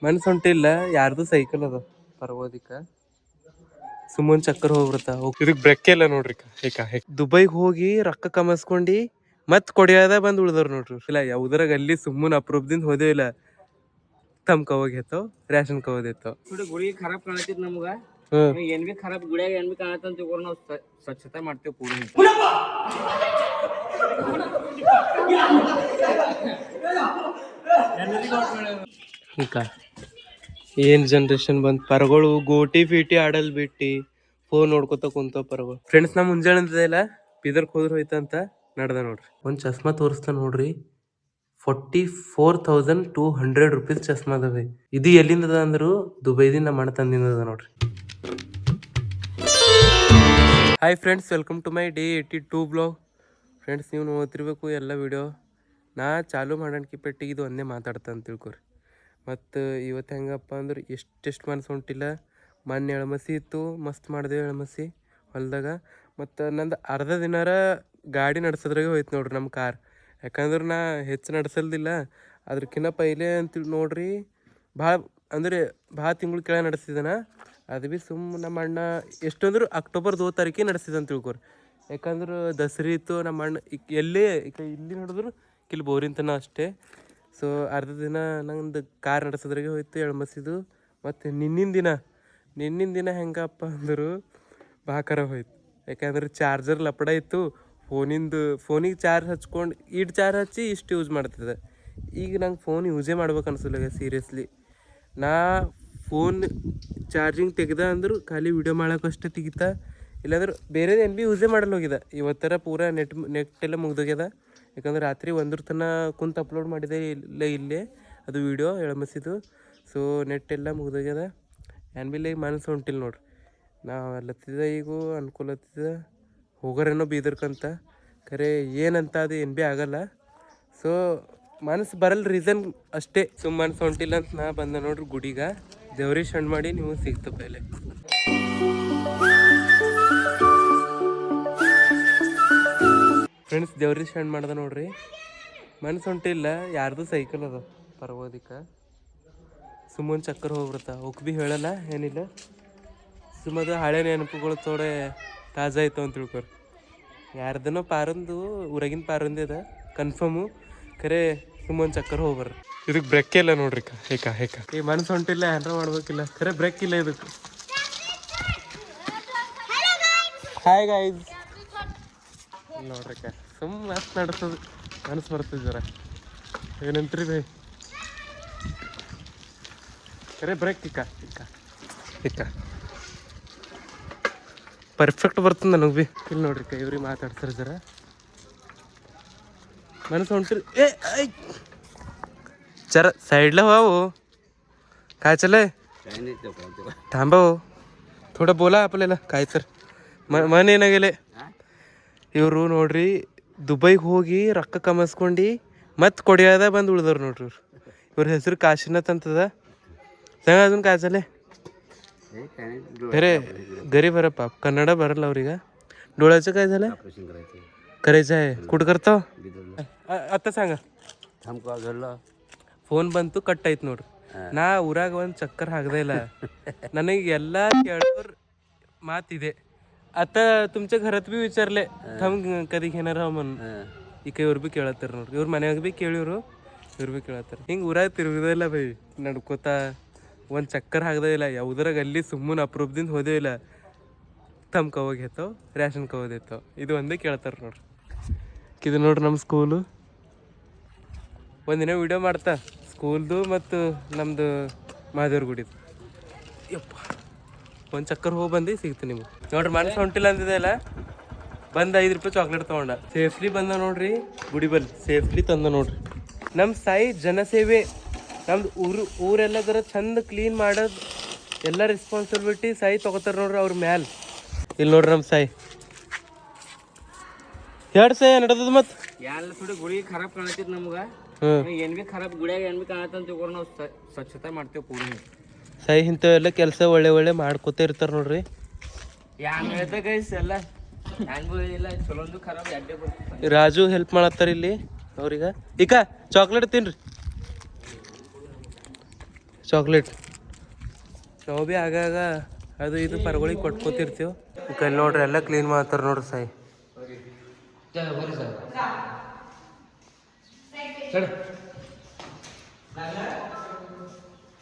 ಮನ್ಸ್ ಹೊಂಟಿಲ್ಲ ಯಾರ್ದು ಸೈಕಲ್ ಅದ ಪರ್ವದಿಕ ಸುಮ್ಮನ್ ಚಕ್ಕರ್ ಹೋಗ್ಬಿಡ್ತಾ ಇದಕ್ ಬ್ರೆಕ್ ಇಲ್ಲ ನೋಡ್ರಿ ದುಬೈಗ್ ಹೋಗಿ ರೊಕ್ಕ ಕಮಸ್ಕೊಂಡಿ ಮತ್ ಕೊಡಿಯಾದ ಬಂದ್ ಉಳ್ದವ್ರ ನೋಡ್ರಿ ಇಲ್ಲ ಯಾವ್ದ್ರಾಗ ಅಲ್ಲಿ ಸುಮ್ಮನ್ ಅಪ್ರೂಪದಿಂದ ಹೋದೇ ಇಲ್ಲ ತಮ್ ಕವಾಗ ಹೇತೋ ರೇಷನ್ ಕವದ್ ಹೇತೋ ಗುಡಿ ಖರಾಬ್ ಕಾಣತಿದ್ ನಮ್ಗ ಏನ್ ಬಿ ಖರಾಬ್ ಗುಡಿಯಾಗ ಏನ್ ಬಿ ಕಾಣತಂತ ನಾವು ಸ್ವಚ್ಛತೆ ಮಾಡ್ತೇವೆ ಪೂರಿ ಈಗ ಏನ್ ಜನರೇಷನ್ ಬಂದ್ ಪರಗಳು ಗೋಟಿ ಫೀಟಿ ಆಡಲ್ ಬಿಟ್ಟಿ ಫೋನ್ ನೋಡ್ಕೊತ ಕುಂತ ಪರಗಳು ಫ್ರೆಂಡ್ಸ್ ನಾ ಮುಂಜಾನೆ ಇಲ್ಲ ಬೀದರ್ಕ್ ಹೋದ್ರ ಹೋಯ್ತಂತ ನಡ್ದ ನೋಡ್ರಿ ಒಂದ್ ಚಸ್ಮಾ ತೋರಿಸ್ತಾ ನೋಡ್ರಿ 44,200 rupees ಚಸ್ಮಾ ಅದ ಇದು ಎಲ್ಲಿಂದ ಅಂದ್ರು ದುಬೈದಿಂದ ಮಣ ತಂದಿಂದ ನೋಡ್ರಿ. Hi friends, welcome to my day 82 blog. Friends, ನೀವು ನೋಡ್ತಿರ್ಬೇಕು ಎಲ್ಲ ವಿಡಿಯೋ ನಾ ಚಾಲು ಮಾಡೋಣಕಿ ಪೆಟ್ಟಿಗೆ ಇದು ಒಂದೇ ಮಾತಾಡ್ತಾ ಅಂತ ತಿಳ್ಕೊರಿ. ಮತ್ತು ಇವತ್ತು ಹೆಂಗಪ್ಪ ಅಂದ್ರೆ ಎಷ್ಟೆಷ್ಟು ಮನಸ್ಸು ಹೊಂಟಿಲ್ಲ. ಮೊನ್ನೆ ಎಳಮಸಿ ಇತ್ತು, ಮಸ್ತ್ ಮಾಡಿದೆವು ಎಳಮಸಿ ಹೊಲದಾಗ. ಮತ್ತು ನಂದು ಅರ್ಧ ದಿನಾರ ಗಾಡಿ ನಡೆಸೋದ್ರಾಗೆ ಹೋಯ್ತು ನೋಡ್ರಿ ನಮ್ಮ ಕಾರ್. ಯಾಕಂದ್ರೆ ನಾ ಹೆಚ್ಚು ನಡೆಸಲ್ದಿಲ್ಲ. ಅದ್ರಕ್ಕಿಂತ ಪೈಲೆ ಅಂತ ನೋಡ್ರಿ ಭಾಳ ತಿಂಗಳು ಕೆಳಗೆ ನಡೆಸಿದಾನ. ಅದು ಭೀ ನಮ್ಮ ಅಣ್ಣ ಎಷ್ಟಂದ್ರೆ ಅಕ್ಟೋಬರ್ 2 ತಾರೀಕಿಗೆ ನಡೆಸಿದಂತ ತಿಳ್ಕೊರಿ. ಯಾಕಂದ್ರೆ ದಸರಿ ಇತ್ತು ನಮ್ಮ ಅಣ್ಣ ಎಲ್ಲೇ ಇಲ್ಲಿ ನಡೆದ್ರು ಇಲ್ಲಿ ಬೋರಿಂತನ ಅಷ್ಟೇ. ಸೊ ಅರ್ಧ ದಿನ ನಂದು ಕಾರ್ ನಡೆಸೋದ್ರಾಗೆ ಹೋಯ್ತು ಎಳ್ಮಸಿದು. ಮತ್ತು ನಿನ್ನಿನ ದಿನ ಹೆಂಗಪ್ಪ ಅಂದರು ಭಾಳ ಹೋಯ್ತು. ಯಾಕಂದ್ರೆ ಚಾರ್ಜರ್ ಲಪಡ ಇತ್ತು. ಫೋನಿಗೆ ಚಾರ್ಜ್ ಹಚ್ಕೊಂಡು ಚಾರ್ಜ್ ಹಚ್ಚಿ ಇಷ್ಟು ಯೂಸ್ ಮಾಡ್ತಿದ್ದೆ. ಈಗ ನಂಗೆ ಫೋನ್ ಯೂಸೇ ಮಾಡ್ಬೇಕು ಅನ್ಸಲ್ಲ ಸೀರಿಯಸ್ಲಿ. ನಾ ಫೋನ್ ಚಾರ್ಜಿಂಗ್ ತೆಗ್ದ ಅಂದ್ರೆ ಖಾಲಿ ವೀಡಿಯೋ ಮಾಡೋಕ್ಕಷ್ಟೇ ತೆಗಿತಾ. ಇಲ್ಲಾಂದ್ರೆ ಬೇರೆದು ಏನು ಭೀ ಯೂಸೇ ಮಾಡಲ್ಲ ಹೋಗಿದೆ. ಇವತ್ತರ ಪೂರಾ ನೆಟ್ ಎಲ್ಲ ಮುಗ್ದೋಗ್ಯದ. ಯಾಕಂದ್ರೆ ರಾತ್ರಿ 1 ತನಕ ಕುಂತು ಅಪ್ಲೋಡ್ ಮಾಡಿದೆ ಇಲ್ಲೇ ಅದು ವೀಡಿಯೋ ಎಳಮಸಿದು. ಸೊ ನೆಟ್ ಎಲ್ಲ ಮುಗ್ದೋಗ್ಯದ. ಏನು ಭೀ ಈಗ ಮನಸ್ಸು ಹೊಂಟಿಲ್ಲ ನೋಡ್ರಿ. ನಾವು ಅಲ್ಲತ್ತಿದ್ದ ಈಗ ಅನ್ಕೊಲತ್ತಿದ್ದ ಹೋಗೋರೇನೋ ಬೀದರ್ಕಂತ. ಖರೆ ಏನಂತ ಅದು ಏನು ಭೀ ಆಗಲ್ಲ. ಸೊ ಮನಸ್ಸು ಬರಲ್ಲ ರೀಸನ್ ಅಷ್ಟೇ. ಮನಸ್ಸು ಹೊಂಟಿಲ್ಲ ಅಂತ ನಾ ಬಂದೆ ನೋಡ್ರಿ ಗುಡಿಗ. ದೇವ್ರಿಗೆ ಶಣ್ ಮಾಡಿ ನೀವು ಸಿಗ್ತ ಪೈಲೆ. ಫ್ರೆಂಡ್ಸ್, ದೇವ್ರಿಗೆ ಶಣ್ ಮಾಡ್ದೆ ನೋಡ್ರಿ. ಮನಸ್ಸು ಹೊಂಟಿಲ್ಲ ಯಾರ್ದು ಸೈಕಲ್ ಅದ ಪರ್ವದಿಕ ಸುಮ್ಮನ್ ಚಕ್ಕರ್ ಹೋಗ್ಬಿಡ್ತಾ. ಅವಕ್ಕೆ ಭೀ ಹೇಳಲ್ಲ ಏನಿಲ್ಲ. ಸುಮ್ಮದು ಹಳೆ ನೆನಪುಗಳು ತೋಡೆ ತಾಜಾ ಆಯ್ತು ಅಂತ ತಿಳ್ಕೊರಿ. ಯಾರ್ದನೋ ಪಾರಂದು ಊರಾಗಿನ ಪಾರಂದೇ ಅದ ಕನ್ಫರ್ಮು. ಖರೆ ಸುಮ್ಮನ್ ಚಕ್ಕರ್ ಹೋಗ್ಬರ್ರಿ. ಇದಕ್ಕೆ ಬ್ರೇಕ್ ಇಲ್ಲ ನೋಡ್ರಿ. ಈ ಮನಸ್ಸು ಹೊಂಟಿಲ್ಲ ಏನಾರ ಮಾಡ್ಬೇಕಿಲ್ಲ. ಖರೆ ಬ್ರೇಕ್ ಇಲ್ಲ ಇದಕ್ಕೆ. ಹಾಯ್ ಗೈಸ್ ನೋಡ್ರಿ ಮಸ್ತ್ ನಡೆಸೋದು ಮನಸ್ಸು ಬರ್ತದೆ ಜರ. ಏನಂತ್ರಿ ಬೈ? ಖರೆ ಬ್ರೇಕ್ ಇಕ್ಕ ಪರ್ಫೆಕ್ಟ್ ಬರ್ತದೆ ನನಗೆ ಭೀ. ಇಲ್ಲಿ ನೋಡ್ರಿ ಇವ್ರಿಗೆ ಮಾತಾಡ್ತಾರೆ ಜರ. ಮನಸ್ಸು ಹೊಂಟಿರಿ जरा साईडला व्हा हो. काय चाललंय? थांबा हो, थोडं बोला आपल्याला काय तर मन ಏನ गेले. ಇವರು ನೋಡ್ರಿ ದುಬೈಗೆ ಹೋಗಿ ರೊಕ್ಕ ಕಮಸ್ಕೊಂಡು ಮತ್ತೆ ಕೊಡಿಯಾದ ಬಂದು ಉಳ್ದವ್ರು ನೋಡ್ರಿ. ಇವ್ರ ಹೆಸರು ಕಾಶಿನಾಥ್ ಅಂತದ. सांगा अजून काय चाललंय? अरे गरीब आहे पाप, कन्नड बरल ಅವ್ರಿಗೆ. डोळ्याचं काय झालंय? करायचं आहे. कुठं करतो आता सांगा. ಫೋನ್ ಬಂತು, ಕಟ್ ಆಯ್ತು ನೋಡ್ರಿ. ನಾ ಊರಾಗ ಒಂದು ಚಕ್ಕರ್ ಹಾಕದೇ ಇಲ್ಲ. ನನಗೆ ಎಲ್ಲ ಕೇಳೋರ್ ಮಾತಿದೆ. आता तुमच्या घरात बी विचारले थांब कधी घेणार आहो म्हणून. ಈಗ ಇವ್ರು ಭೀ ಕೇಳತ್ತಾರ ನೋಡ್ರಿ. ಇವ್ರ ಮನ್ಯಾಗ ಭೀ ಕೇಳಿವ್ರು, ಇವ್ರು ಭೀ ಕೇಳತ್ತಾರ. ಹಿಂಗೆ ಊರಾಗ ತಿರುಗದೇ ಇಲ್ಲ ಬೈ, ನಡ್ಕೋತಾ ಒಂದು ಚಕ್ಕರ್ ಹಾಕದೇ ಇಲ್ಲ. ಯಾವ್ದ್ರಾಗ ಅಲ್ಲಿ ಸುಮ್ಮನೆ ಅಪ್ರೂಪದಿಂದ ಹೋದೇ ಇಲ್ಲ. ತಮ್ಮ ಕವಾಗ ಹೇತೋ ರೇಷನ್ ಕವದ್ ಹೇತೋ ಇದು ಒಂದೇ ಕೇಳ್ತಾರೆ ನೋಡ್ರಿ. ಇದು ನೋಡ್ರಿ ನಮ್ಮ ಸ್ಕೂಲು. ಒಂದಿನ ವಿಡಿಯೋ ಮಾಡ್ತಾ ಸ್ಕೂಲ್ದು ಮತ್ತು ನಮ್ಮದು ಮಹಾದೇವ್ರ ಗುಡಿದು. ಯಪ್ಪ ಒಂದು ಚಕ್ಕರ್ ಹೋಗಿ ಬಂದು ಸಿಗ್ತೀನಿ ನಿಮ್ಗೆ ನೋಡ್ರಿ. ಮನಸ್ಸು ಹೊಂಟಿಲ್ಲ ಅಂದಿದೆ ಅಲ್ಲ, ಬಂದು 5 ರೂಪಾಯಿ ಚಾಕ್ಲೇಟ್ ತೊಗೊಂಡ ಸೇಫ್ಲಿ ಬಂದ ನೋಡ್ರಿ. ಗುಡಿ ಬಲ್ಲಿ ಸೇಫ್ಲಿ ತಂದ ನೋಡ್ರಿ. ನಮ್ಮ ಸಾಯಿ ಜನಸೇವೆ. ನಮ್ದು ಊರೆಲ್ಲ ಜರ ಚಂದ ಕ್ಲೀನ್ ಮಾಡೋದು ಎಲ್ಲ ರೆಸ್ಪಾನ್ಸಿಬಿಲಿಟಿ ಸಾಯಿ ತೊಗೋತಾರೆ ನೋಡ್ರಿ ಅವ್ರ ಮ್ಯಾಲ. ಇಲ್ಲಿ ನೋಡ್ರಿ ನಮ್ಮ ಸಾಯಿ ಎರಡು ಸಾಯಿ ನಡೆದದ. ಮತ್ತು ಎಲ್ಲ ಥೋಡಿ ಗುಡಿ ಖರಾಬ್ ಕಾಣತಿದ್ ನಮ್ಗ. ಏನ್ ಬಿ ಖರಾಬ್ ಗುಡಿಯಾಗ ಏನ್ ಬಿ ಕಾಣತಂತ ನಾವು ಸ್ವಚ್ಛತೆ ಮಾಡ್ತೇವೆ ಪೂರಿ. ಸಾಯಿ ಇಂಥವೆಲ್ಲ ಕೆಲಸ ಒಳ್ಳೆ ಮಾಡ್ಕೋತ ಇರ್ತಾರೆ ನೋಡ್ರಿ. ಹೆಂಗ್ ಹೇಳ್ತಾ ಗೈಸ್ ಎಲ್ಲ ಹೆಂಗೂ ಇಲ್ಲ ಚಲೋಂದು ಖರಾಬ್ ಎಡ್ಡೆ ಬರ್ತದೆ. ರಾಜು ಹೆಲ್ಪ್ ಮಾಡತ್ತಾರ ಇಲ್ಲಿ ಅವ್ರಿಗೆ. ಈಗ ಚಾಕ್ಲೇಟ್ ತಿನ್ರಿ. ಚಾಕ್ಲೇಟ್ ನಾವು ಭೀ ಆಗಾಗ ಅದು ಇದು ಪರ್ಗಳಿಗೆ ಕೊಟ್ಕೋತಿರ್ತೀವಿ. ಕಲ್ಲಿ ನೋಡ್ರಿ ಎಲ್ಲ ಕ್ಲೀನ್ ಮಾಡ್ತಾರೆ ನೋಡ್ರಿ ಸಾಯಿ.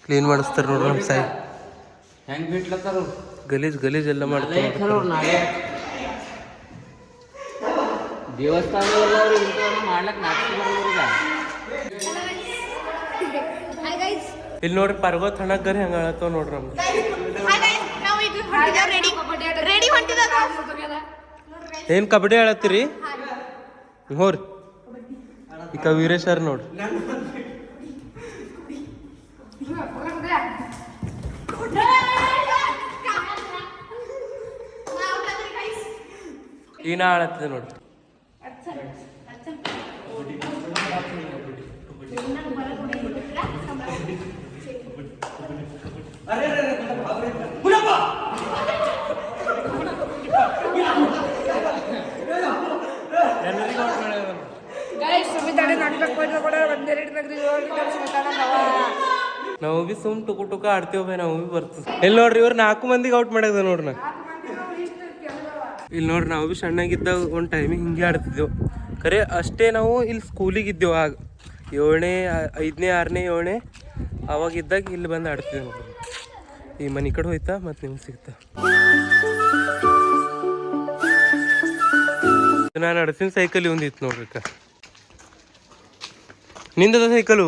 ಕ್ಲೀನ್ ಮಾಡಿಸ್ತಾರೆ ನೋಡ್ರಿ ನಮ್ಮ ಸಾಯಿ. ಹೆಂಗ್ ಬಿಟ್ಲತ್ತಾರ ಗಲೀಜ್ ಗಲೀಜ್ ಎಲ್ಲ ಮಾಡ್ತಾರೆ. ದೇವಸ್ಥಾನ ಮಾಡ್ಲಕ್ ನಾಚಿಕೆ ಬರೋದ್ರೀಗ. ಇಲ್ಲಿ ನೋಡ್ರಿ ಪರ್ಗೋ ತಣ್ಣಗರಿ ಹಂಗ ಹೇಳತ್ತವ ನೋಡ್ರಿ ನಮ್ಗೆ. ಏನ್ ಕಬಡ್ಡಿ ಹೇಳತ್ತೀರಿ? ಹೋರಿ ಈಗ ವೀರೇಶ್ ಸರ್ ನೋಡ್ರಿ. ಈಗ ನಾ ಹೇಳತ್ತಿದೆ ನೋಡ್ರಿ. ನಾವು ಬಿ ಸುಮ್ ಟುಕು ಟುಕ ಆಡ್ತೇವ ಬೈ, ನಾವು ಬಿ ಬರ್ತದ. ಇಲ್ಲಿ ನೋಡ್ರಿ ಇವ್ರು 4 ಮಂದಿಗೆ ಔಟ್ ಮಾಡ್ಯದ ನೋಡ್ರಿ. ಇಲ್ಲಿ ನೋಡ್ರಿ ನಾವು ಬಿ ಸಣ್ಣಗಿದ್ದಾಗ ಒಂದು ಟೈಮಿಗೆ ಹಿಂಗೆ ಆಡ್ತಿದ್ದೆವು. ಖರೆ ಅಷ್ಟೇ ನಾವು ಇಲ್ಲಿ ಸ್ಕೂಲಿಗೆ ಇದ್ದೆವು. ಆಗ 7ನೇ 5ನೇ 6ನೇ 7ನೇ ಅವಾಗಿದ್ದಾಗ ಇಲ್ಲಿ ಬಂದು ಆಡ್ತಿದ್ದೆವು ನೋಡ್ರಿ. ಈ ಮನೆ ಕಡೆ ಹೋಯ್ತಾ ಮತ್ತು ನಿಮ್ಗೆ ಸಿಗ್ತಾ. ನಾನು ಅಡ್ಸಿನ ಸೈಕಲ್ ಒಂದಿತ್ತು ನೋಡ್ರಿ. ನಿಂದದ ಸೈಕಲು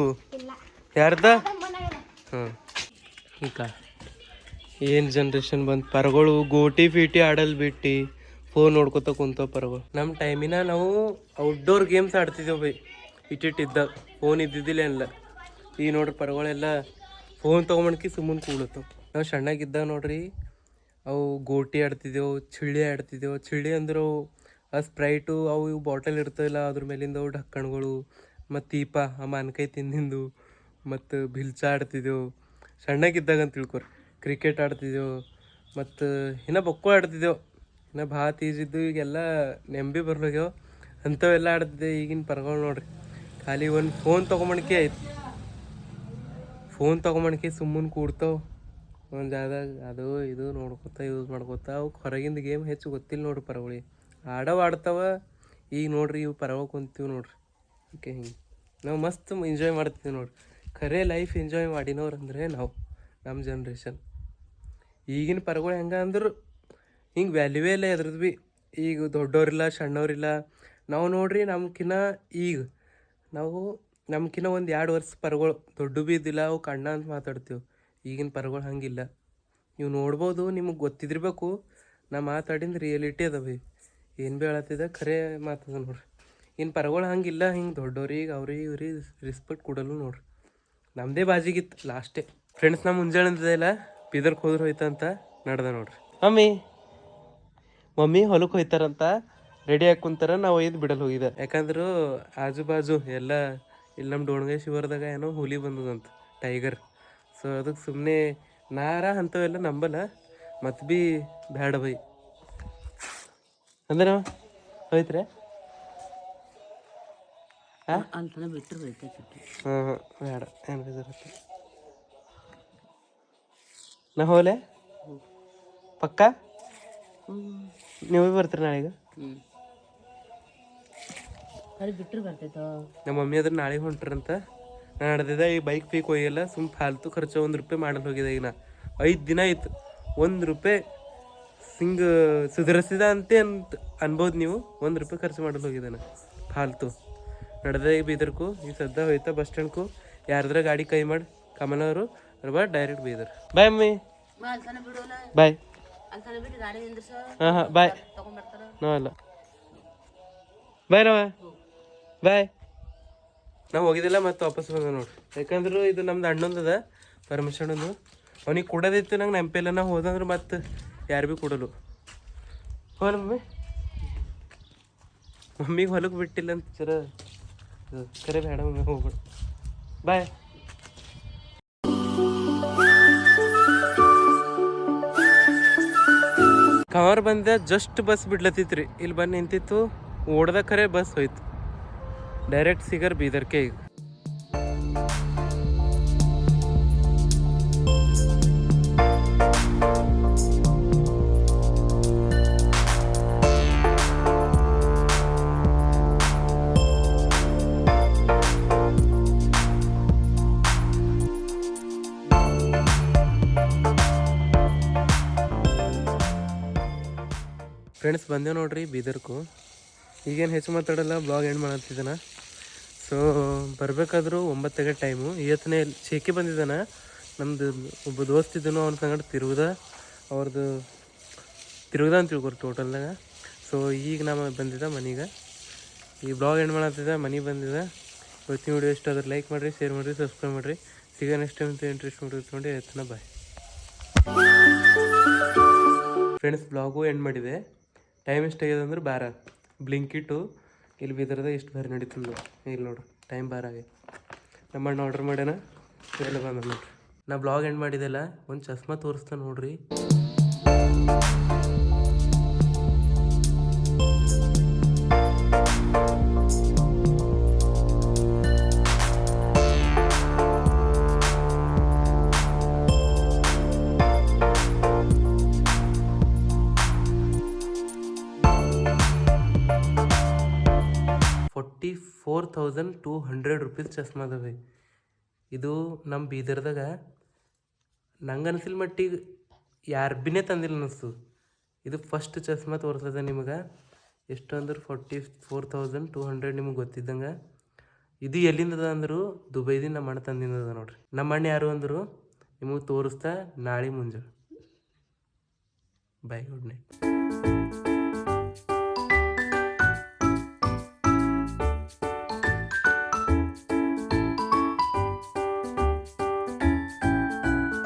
ಯಾರ್ದ? ಹಾಂ ಈಗ ಏನು ಜನ್ರೇಷನ್ ಬಂದು ಪರಗಳು ಗೋಟಿ ಫೀಟಿ ಆಡಲ್ ಬಿಟ್ಟು ಫೋನ್ ನೋಡ್ಕೊತ ಕುಂತವ ಪರಗಳು. ನಮ್ಮ ಟೈಮಿನ ನಾವು ಔಟ್ಡೋರ್ ಗೇಮ್ಸ್ ಆಡ್ತಿದ್ದೇವೆ ಬೈ. ಇಟ್ಟಿದ್ದಾಗ ಫೋನ್ ಇದ್ದಿದ್ದಿಲ್ಲ ಎಲ್ಲ. ಈಗ ನೋಡ್ರಿ ಪರಗಳೆಲ್ಲ ಫೋನ್ ತೊಗೊಂಬಣ್ಕಿ ಸುಮ್ಮನೆ ಕೂಡತ್ತವ. ನಾವು ಸಣ್ಣಗಿದ್ದಾಗ ನೋಡ್ರಿ ಅವು ಗೋಟಿ ಆಡ್ತಿದ್ದೆವು, ಚಿಳ್ಳಿ ಆಡ್ತಿದ್ದೆವು. ಚಿಳ್ಳಿ ಅಂದ್ರೆ ಆ ಸ್ಪ್ರೈಟು ಅವು ಇವು ಬಾಟಲ್ ಇರ್ತವಿಲ್ಲ, ಅದ್ರ ಮೇಲಿಂದ ಅವು ಢಕ್ಕಣ್ಗಳು ಮತ್ತು ದೀಪ ಆ ಮಾನ್ಕಾಯಿ ತಿಂದಿಂದು ಮತ್ತು ಬಿಲ್ಚ ಆಡ್ತಿದ್ದೆವು ಸಣ್ಣಗಿದ್ದಾಗ ಅಂತ ತಿಳ್ಕೊರಿ. ಕ್ರಿಕೆಟ್ ಆಡ್ತಿದ್ದೆವು ಮತ್ತು ಇನ್ನೂ ಬೊಕ್ಕೋ ಆಡ್ತಿದ್ದೆವು. ಇನ್ನು ಭಾಳ ತೀಜಿದ್ದು ಈಗೆಲ್ಲ ನೆಂಬಿ ಬರ್ಲೋಗ್ಯಾವ ಅಂಥವೆಲ್ಲ ಆಡ್ತಿದ್ದೆ. ಈಗಿನ ಪರಗಳು ನೋಡ್ರಿ ಖಾಲಿ ಒಂದು ಫೋನ್ ತೊಗೊಂಬಣ್ಕೆ ಆಯ್ತು. ಫೋನ್ ತೊಗೊಂಬಣ್ಕೆ ಸುಮ್ಮನೆ ಕೂಡ್ತಾವೆ ಒಂದು ಜಾಗದಾಗ ಅದು ಇದು ನೋಡ್ಕೊತ ಯೂಸ್ ಮಾಡ್ಕೊತ. ಅವು ಹೊರಗಿಂದ ಗೇಮ್ ಹೆಚ್ಚು ಗೊತ್ತಿಲ್ಲ ನೋಡ್ರಿ ಪರಗಳಿಗೆ. ಆಡ್ತಾವ. ಈಗ ನೋಡ್ರಿ ಇವು ಪರವ ಕುಂತೀವಿ ನೋಡ್ರಿ. ಓಕೆ ಹಿಂಗೆ ನಾವು ಮಸ್ತ್ ಎಂಜಾಯ್ ಮಾಡ್ತೀವಿ ನೋಡ್ರಿ. ಖರೇ ಲೈಫ್ ಎಂಜಾಯ್ ಮಾಡಿನವ್ರು ಅಂದರೆ ನಾವು ನಮ್ಮ ಜನ್ರೇಷನ್. ಈಗಿನ ಪರಗಳು ಹೆಂಗೆ ಅಂದ್ರೆ ಹಿಂಗೆ ವ್ಯಾಲ್ಯೂವೇ ಇಲ್ಲ ಎದ್ರದ್ದು ಭೀ. ಈಗ ದೊಡ್ಡವ್ರಿಲ್ಲ ಸಣ್ಣವ್ರಿಲ್ಲ. ನಾವು ನೋಡ್ರಿ ನಮ್ಕಿನ್ನ ಒಂದು 2 ವರ್ಷ ಪರಗಳು ದೊಡ್ಡ ಭೀ ಇದ್ದಿಲ್ಲ. ಅವು ಕಣ್ಣ ಅಂತ ಮಾತಾಡ್ತೀವಿ. ಈಗಿನ ಪರಗಳು ಹಂಗಿಲ್ಲ. ನೀವು ನೋಡ್ಬೋದು, ನಿಮಗೆ ಗೊತ್ತಿದ್ದಿರ್ಬೇಕು. ನಾ ಮಾತಾಡಿದ ರಿಯಾಲಿಟಿ ಅದ ಭೀ. ಏನು ಭೀ ಹೇಳತ್ತಿದ್ದ ಖರೇ ಮಾತದ ನೋಡ್ರಿ. ಇನ್ನು ಪರಗಳು ಹಂಗಿಲ್ಲ. ಹಿಂಗೆ ದೊಡ್ಡವ್ರಿಗೆ ಅವ್ರಿಗೆ ಇವ್ರಿಗೆ ರೆಸ್ಪೆಕ್ಟ್ ಕೊಡಲು ನೋಡ್ರಿ. ನಮ್ಮದೇ ಬಾಜಿಗಿತ್ತು ಲಾಸ್ಟೇ. ಫ್ರೆಂಡ್ಸ್ ನಮ್ಮ ಮುಂಜಾನೆ ಇಲ್ಲ ಬೀದರ್ಗೆ ಹೋದ್ರೆ ಹೋಯ್ತಂತ ನಡ್ದ ನೋಡ್ರಿ. ಮಮ್ಮಿ ಹೊಲಕ್ಕೆ ಹೋಯ್ತಾರಂತ ರೆಡಿ ಆಗಿ ಕುಂತಾರ. ನಾವು ಒಯ್ದು ಬಿಡಲು ಹೋಗಿದ್ದೆ. ಯಾಕಂದ್ರೆ ಆಜು ಬಾಜು ಎಲ್ಲ ಇಲ್ಲಿ ನಮ್ಮ ಡೋಣ್ಗಾಯಿ ಶಿವರ್ದಾಗ ಏನೋ ಹುಲಿ ಬಂದದಂತ, ಟೈಗರ್. ಸೊ ಅದಕ್ಕೆ ಸುಮ್ಮನೆ ನಾರ ಅಂಥವೆಲ್ಲ ನಂಬಲ್ಲ. ಮತ್ತು ಭೀ ಬ್ಯಾಡ ಬೈ ಅಂದ್ರೆ ಹೋಯ್ತ್ರೆ. ಹಾಂ ಹಾಂ ಬೇಡ ಏನು ಬೇಜಾರತ್ತೆ. ನಾ ಹೋಲೆ ಪಕ್ಕ ನೀವು ಬರ್ತೀರಿ ನಾಳೆಗೆ? ನಮ್ಮ ಮಮ್ಮಿ ಅದ್ರ ನಾಳೆಗೆ ಹೊಂಟ್ರಂತ. ನಾನು ನಡೆದಿದ್ದೆ ಈ ಬೈಕ್ ಪೀಕ್ ಹೋಗಿಲ್ಲ. ಸುಮ್ಮ ಫಾಲ್ತು ಖರ್ಚು 1 ರೂಪಾಯಿ ಮಾಡಲು ಹೋಗಿದೆ. ಈಗ ನಾ 5 ದಿನ ಆಯ್ತು 1 ರೂಪಾಯಿ ಹಿಂಗೆ ಸುಧಾರಿಸಿದ ಅಂತ ಅನ್ಬೋದು ನೀವು. 1 ರೂಪಾಯಿ ಖರ್ಚು ಮಾಡಲು ಹೋಗಿದ್ದಾನೆ ಫಾಲ್ತು. ನಡೆದ ಈಗ ಬೀದರ್ಕು ಈಗ ಸದ್ದ ಹೋಯ್ತಾ ಬಸ್ ಸ್ಟ್ಯಾಂಡ್ಕು. ಯಾರದ್ರ ಗಾಡಿ ಕೈ ಮಾಡಿ ಕಮಲವರು ಬಾ ಡೈರೆಕ್ಟ್ ಬೀದರ್. ಬಾಯ್ ಮಮ್ಮಿ ಬಾಯ್. ಹಾಂ ಹಾಂ ಬಾಯ್. ನಾವಲ್ಲ ಬಾಯ್ ನಾವ ಬಾಯ್. ನಾವು ಹೋಗಿದ್ದಿಲ್ಲ ಮತ್ತು ವಾಪಸ್ ಬಂದ ನೋಡ್ರಿ. ಯಾಕಂದ್ರೆ ಇದು ನಮ್ದು ಅಣ್ಣಂದದ ಪರ್ಮಿಷನದು. ಅವ್ನಿಗೆ ಕೊಡೋದಿತ್ತು ನಂಗೆ ನೆನಪಿಲ್ಲ. ನಾವು ಹೋದಂದ್ರೆ ಮತ್ತು ಯಾರು ಭೀ ಕೊಡಲು ಹೋಲ ಮಮ್ಮಿಗೆ ಹೊಲಕ್ಕೆ ಬಿಟ್ಟಿಲ್ಲ ಅಂತ ಸರ ಕರೆ ಬೇಡ ಮಮ್ಮಿ ಹೋಗ್ಬಿಡು ಬಾಯ್. ಕವರ್ ಬಂದೆ ಜಸ್ಟ್ ಬಸ್ ಬಿಡ್ಲತ್ತಿತ್ರಿ. ಇಲ್ಲಿ ಬಂದು ನಿಂತಿತ್ತು. ಓಡ್ದ ಖರೆ ಬಸ್ ಹೋಯ್ತು. ಡೈರೆಕ್ಟ್ ಸಿಗರ್ ಬೀದರ್ಕೆ. ಈಗ ಫ್ರೆಂಡ್ಸ್ ಬಂದೇವು ನೋಡ್ರಿ ಬೀದರ್ಕು. ಈಗೇನು ಹೆಚ್ಚು ಮಾತಾಡಲ್ಲ, ಬ್ಲಾಗ್ ಎಂಡ್ ಮಾಡತ್ತಿದ್ದಾನ. ಸೊ ಬರಬೇಕಾದ್ರೂ 9 ಟೈಮು. ಇವತ್ತನೇ ಶೇಖಿ ಬಂದಿದ್ದಾನ, ನಮ್ಮದು ಒಬ್ಬ ದೋಸ್ತ್ ಇದ್ದನು, ಅವ್ನ ಸಂಗಡ ಅವ್ರದ್ದು ತಿರುಗ್ದ ಅಂತ ತಿಳ್ಕೊರಿ ಟೋಟಲ್ದಾಗ. ಸೊ ಈಗ ನಮ್ಮ ಬಂದಿದ್ದ ಮನೆಗೆ. ಈ ಬ್ಲಾಗ್ ಎಂಡ್ ಮಾಡತ್ತಿದ್ದ, ಮನೆಗೆ ಬಂದಿದ್ದ. ಇವತ್ತಿನ ವಿಡಿಯೋ ಇಷ್ಟ ಆದ್ರೆ ಲೈಕ್ ಮಾಡಿರಿ, ಶೇರ್ ಮಾಡಿರಿ, ಸಬ್ಸ್ಕ್ರೈಬ್ ಮಾಡಿರಿ. ಸಿಗ ನೆಕ್ಸ್ಟ್ ಟೈಮ್ ಇಂಟ್ರೆಸ್ಟ್ ನೋಡಿ ಎತ್ತನ ಬಾಯ್. ಫ್ರೆಂಡ್ಸ್ ಬ್ಲಾಗು ಎಂಡ್ ಮಾಡಿದೆ. ಟೈಮ್ ಎಷ್ಟಾಗಿದೆ ಅಂದ್ರೆ 12. ಬ್ಲಿಂಕಿಟ್ಟು ಇಲ್ಲಿ ಬೀದರ್ದಾಗ ಇಷ್ಟು ಬಾರಿ ನಡೀತಂದು. ಇಲ್ಲಿ ನೋಡ್ರಿ ಟೈಮ್ 12 ಆಗಿದೆ. ನಮ್ಮಣ್ಣ ಆರ್ಡ್ರ್ ಮಾಡ್ಯಾನ, ಎಲ್ಲ ಬಂದ ನೋಡ್ರಿ. ನಾ ಬ್ಲಾಗ್ ಎಂಡ್ ಮಾಡಿದೆಲ್ಲ, ಒಂದು ಚಸ್ಮಾ ತೋರಿಸ್ತಾನೆ ನೋಡ್ರಿ. ₹44,200 ಚಸ್ಮಾ ಅದಾವೆ. ಇದು ನಮ್ಮ ಬೀದರ್ದಾಗ ನಂಗೆ ಅನಿಸಿಲ್ಲ ಮಟ್ಟಿಗೆ ಯಾರು ಬಿನೇ ತಂದಿಲ್ಲ ಅನ್ನಿಸ್ತು. ಇದು ಫಸ್ಟ್ ಚಸ್ಮಾ ತೋರಿಸ್ತದೆ ನಿಮಗೆ. ಎಷ್ಟು ಅಂದ್ರೆ 44,200 ನಿಮಗೆ ಗೊತ್ತಿದ್ದಂಗೆ. ಇದು ಎಲ್ಲಿಂದದ ಅಂದರು ದುಬೈದಿಂದ ನಮ್ಮ ಅಣ್ಣ ತಂದಿಂದದ ನೋಡ್ರಿ. ನಮ್ಮ ಅಣ್ಣ ಯಾರು ಅಂದರು ನಿಮಗೆ ತೋರಿಸ್ತಾ ನಾಳೆ ಮುಂಜಾನೆ. By, good night.